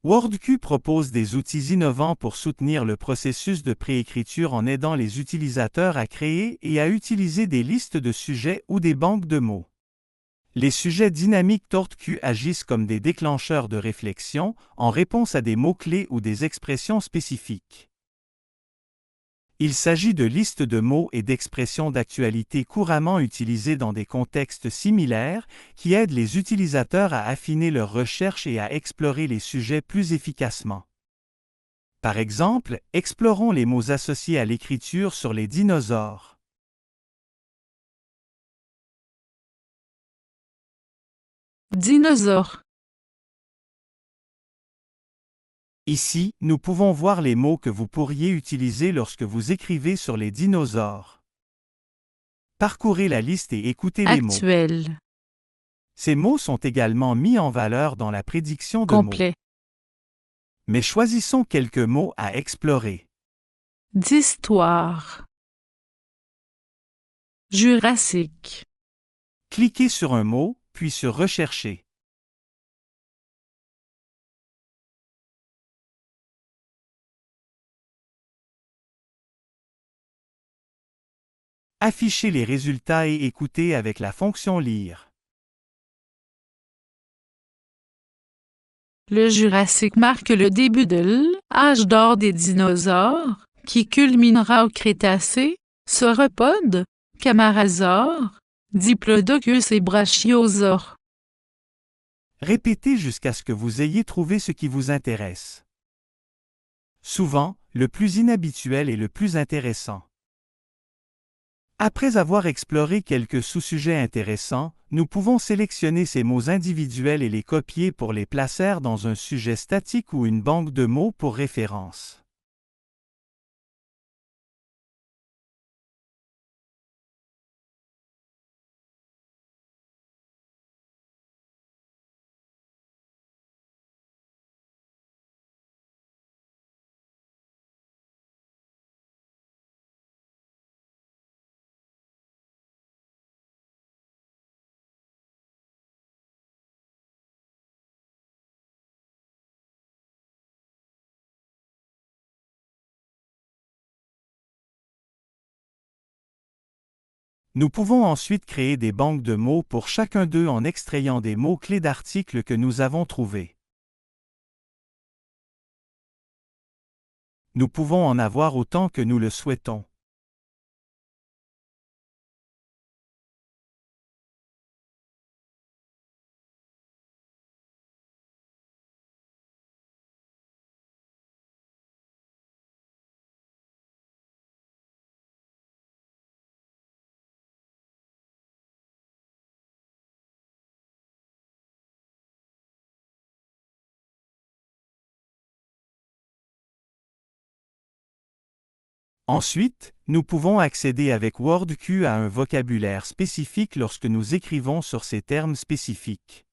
WordQ propose des outils innovants pour soutenir le processus de préécriture en aidant les utilisateurs à créer et à utiliser des listes de sujets ou des banques de mots. Les sujets dynamiques WordQ agissent comme des déclencheurs de réflexion en réponse à des mots-clés ou des expressions spécifiques. Il s'agit de listes de mots et d'expressions d'actualité couramment utilisées dans des contextes similaires qui aident les utilisateurs à affiner leurs recherches et à explorer les sujets plus efficacement. Par exemple, explorons les mots associés à l'écriture sur les dinosaures. Dinosaure. Ici, nous pouvons voir les mots que vous pourriez utiliser lorsque vous écrivez sur les dinosaures. Parcourez la liste et écoutez les mots. Actuel. Ces mots sont également mis en valeur dans la prédiction de mots. Complet. Mais choisissons quelques mots à explorer. D'histoire. Jurassique. Cliquez sur un mot, puis sur Rechercher. Affichez les résultats et écoutez avec la fonction Lire. Le Jurassique marque le début de l'âge d'or des dinosaures, qui culminera au Crétacé, sauropodes, camarasaures, diplodocus et brachiosaures. Répétez jusqu'à ce que vous ayez trouvé ce qui vous intéresse. Souvent, le plus inhabituel est le plus intéressant. Après avoir exploré quelques sous-sujets intéressants, nous pouvons sélectionner ces mots individuels et les copier pour les placer dans un sujet statique ou une banque de mots pour référence. Nous pouvons ensuite créer des banques de mots pour chacun d'eux en extrayant des mots-clés d'articles que nous avons trouvés. Nous pouvons en avoir autant que nous le souhaitons. Ensuite, nous pouvons accéder avec WordQ à un vocabulaire spécifique lorsque nous écrivons sur ces termes spécifiques.